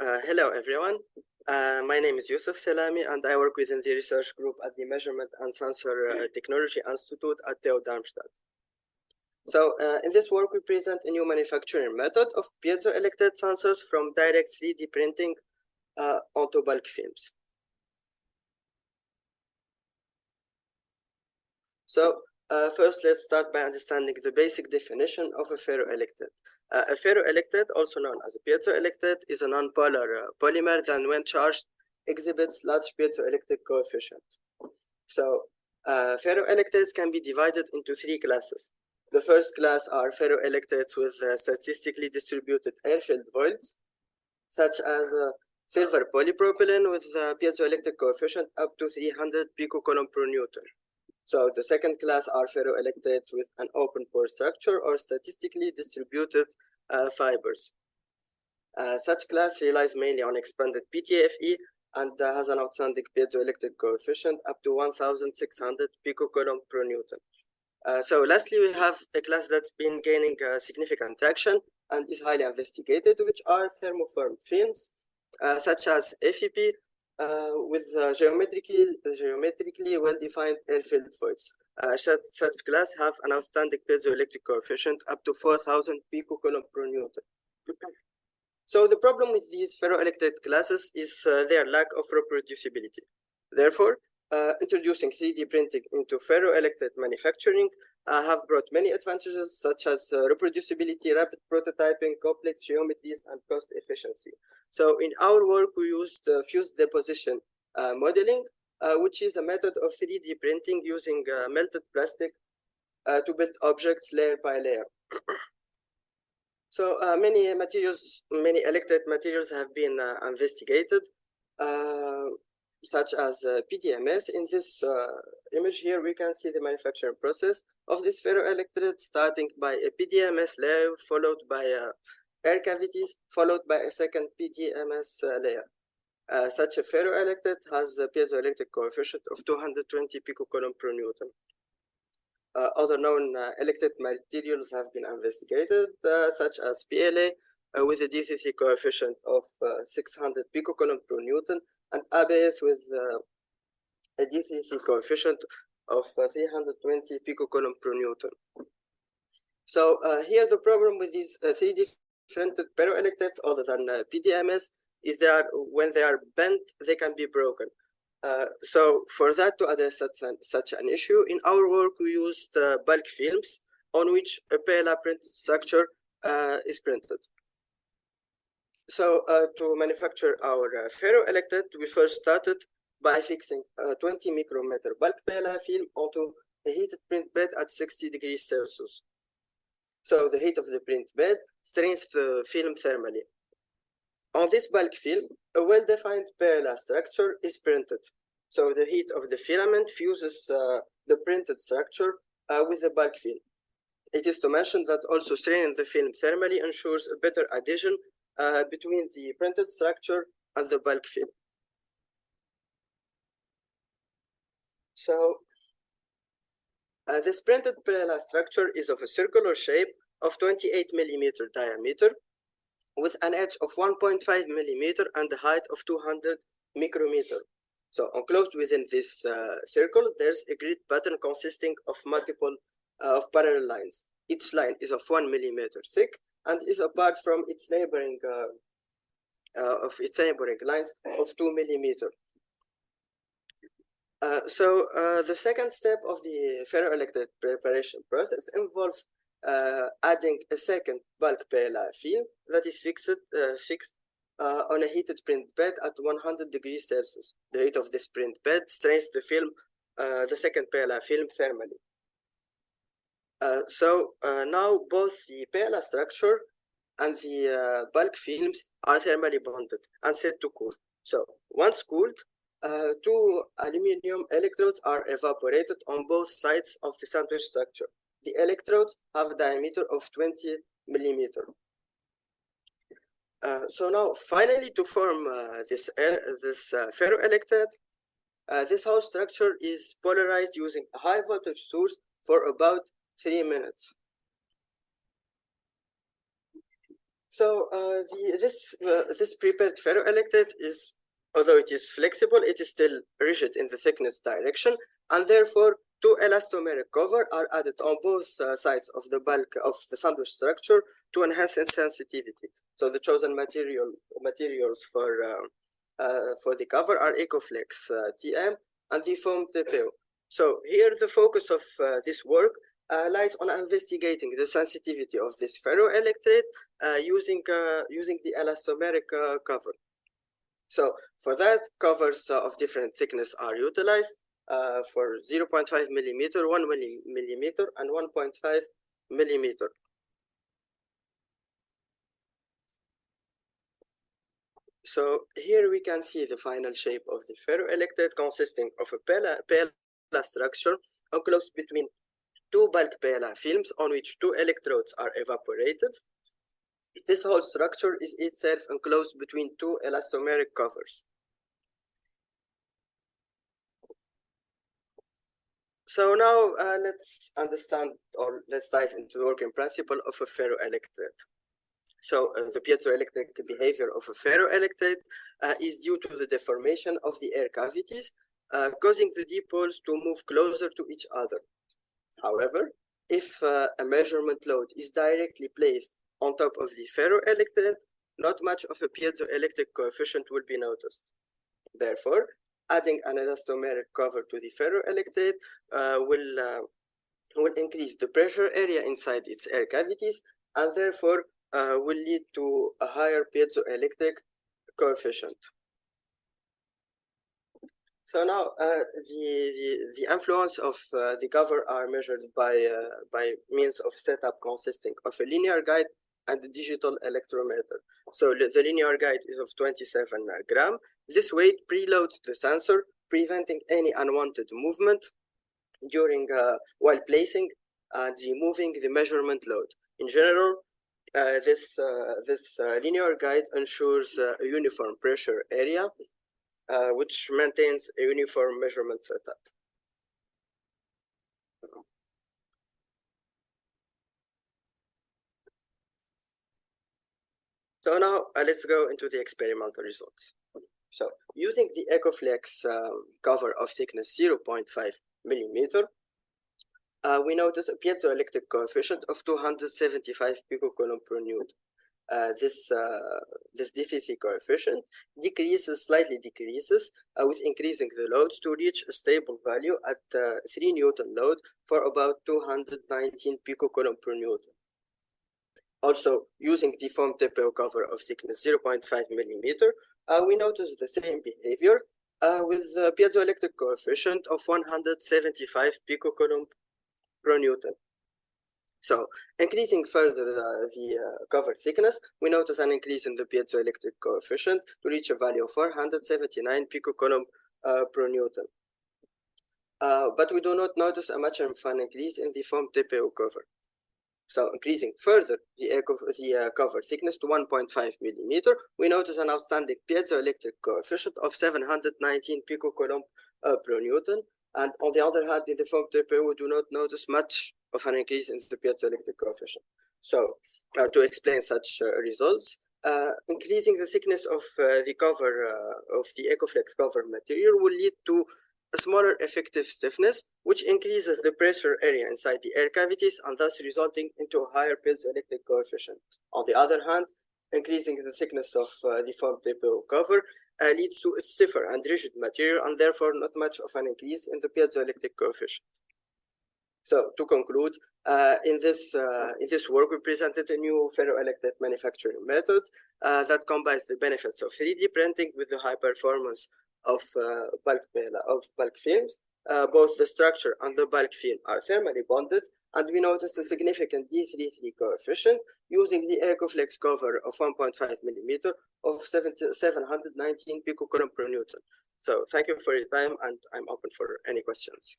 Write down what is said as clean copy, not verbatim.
Hello everyone. My name is Youssef Sellami, and I work within the research group at the Measurement and Sensor Technology Institute at TU Darmstadt. So in this work, we present a new manufacturing method of piezoelectret sensors from direct 3D printing onto bulk films. So first, let's start by understanding the basic definition of a ferroelectret. A ferroelectret, also known as a piezoelectret, is a non-polar polymer that, when charged, exhibits large piezoelectric coefficient. So ferroelectrets can be divided into three classes. The first class are ferroelectrets with statistically distributed air-filled voids, such as silver polypropylene with a piezoelectric coefficient up to 300 picocoulomb per Newton. So the second class are ferroelectrets with an open pore structure or statistically distributed fibers. Such class relies mainly on expanded PTFE and has an outstanding piezoelectric coefficient up to 1,600 picocoulomb per Newton. So lastly, we have a class that's been gaining significant traction and is highly investigated, which are thermoformed films, such as FEP, with geometrically well-defined air-filled voids. Such class have an outstanding piezoelectric coefficient up to 4,000 picocoulomb per Newton. So the problem with these ferroelectret classes is their lack of reproducibility. Therefore, introducing 3D printing into ferroelectret manufacturing have brought many advantages, such as reproducibility, rapid prototyping, complex geometries, and cost efficiency. So in our work, we used fused deposition modeling, which is a method of 3D printing using melted plastic to build objects layer by layer. So many electret materials have been investigated, such as PDMS. In this image here, we can see the manufacturing process of this ferroelectret, starting by a PDMS layer, followed by air cavities, followed by a second PDMS layer. Such a ferroelectret has a piezoelectric coefficient of 220 picocoulomb per Newton. Other known electret materials have been investigated, such as PLA with a DCC coefficient of 600 picocoulomb per Newton, and ABS with a DCC coefficient of 320 picocoulomb per Newton. So here the problem with these 3D printed ferroelectrets, other than PDMS, is that when they are bent, they can be broken. So for that, to address such an issue, in our work we used bulk films on which a PLA printed structure is printed. So to manufacture our ferroelectret, we first started by fixing a 20 micrometer bulk PLA film onto a heated print bed at 60 degrees Celsius. So the heat of the print bed strains the film thermally. On this bulk film, a well-defined PLA structure is printed. So the heat of the filament fuses the printed structure with the bulk film. It is to mention that also straining the film thermally ensures a better adhesion between the printed structure and the bulk film. So this printed PLA structure is of a circular shape of 28 millimeter diameter, with an edge of 1.5 millimeter and a height of 200 micrometer. So enclosed within this circle, there's a grid pattern consisting of multiple parallel lines. Each line is of 1 millimeter thick and is apart from its neighboring lines of 2 millimeter. So the second step of the ferroelectret preparation process involves adding a second bulk PLA film that is fixed on a heated print bed at 100 degrees Celsius. The heat of this print bed strains the film, the second PLA film thermally. So now both the PLA structure and the bulk films are thermally bonded and set to cool. So once cooled, two aluminum electrodes are evaporated on both sides of the sandwich structure. The electrodes have a diameter of 20 millimeter. So now, finally, to form this ferroelectret, this whole structure is polarized using a high voltage source for about 3 minutes. So this prepared ferroelectret is, although it is flexible, it is still rigid in the thickness direction, and therefore two elastomeric cover are added on both sides of the bulk of the sandwich structure to enhance its sensitivity. So the chosen materials for the cover are EcoflexTM and the foam TPO. So here the focus of this work lies on investigating the sensitivity of this ferroelectret using the elastomeric cover. So for that, covers of different thickness are utilized for 0.5 millimeter, 1 millimeter, and 1.5 millimeter. So here we can see the final shape of the ferroelectret consisting of a PLA structure enclosed between two bulk PLA films on which two electrodes are evaporated. This whole structure is itself enclosed between two elastomeric covers. So now let's understand, or let's dive into the working principle of a ferroelectret. So the piezoelectric behavior of a ferroelectret is due to the deformation of the air cavities, causing the dipoles to move closer to each other. However, if a measurement load is directly placed on top of the ferroelectret, not much of a piezoelectric coefficient will be noticed. Therefore, adding an elastomeric cover to the ferroelectret will increase the pressure area inside its air cavities, and therefore will lead to a higher piezoelectric coefficient. So now the influence of the cover are measured by means of setup consisting of a linear guide and a digital electrometer. So the linear guide is of 27 grams. This weight preloads the sensor, preventing any unwanted movement during while placing and removing the measurement load. In general, this linear guide ensures a uniform pressure area, which maintains a uniform measurement setup. So now let's go into the experimental results. So using the EcoflexTM cover of thickness 0.5 millimeter, we notice a piezoelectric coefficient of 275 picocoulomb per newton. This DFT coefficient slightly decreases with increasing the loads to reach a stable value at 3 Newton load for about 219 picocoulomb per newton. Also, using the foam TPO cover of thickness 0.5 millimeter, we notice the same behavior with the piezoelectric coefficient of 175 picocoulomb per newton. So, increasing further the cover thickness, we notice an increase in the piezoelectric coefficient to reach a value of 479 picocoulomb per newton. But we do not notice a much of an increase in the foam TPO cover. So increasing further the cover thickness to 1.5 millimeter, we notice an outstanding piezoelectric coefficient of 719 picocoulomb per newton. And on the other hand, in the foam TPO, we do not notice much of an increase in the piezoelectric coefficient. So to explain such results, increasing the thickness of the cover of the EcoflexTM cover material will lead to a smaller effective stiffness, which increases the pressure area inside the air cavities and thus resulting into a higher piezoelectric coefficient. On the other hand, increasing the thickness of the foam TPO cover leads to a stiffer and rigid material and therefore not much of an increase in the piezoelectric coefficient. So to conclude, in this work, we presented a new ferroelectret manufacturing method that combines the benefits of 3D printing with the high performance of bulk films. Both the structure and the bulk film are thermally bonded, and we noticed a significant D33 coefficient using the EcoflexTM cover of 1.5 millimeter of 719 picocoulomb per newton. So thank you for your time, and I'm open for any questions.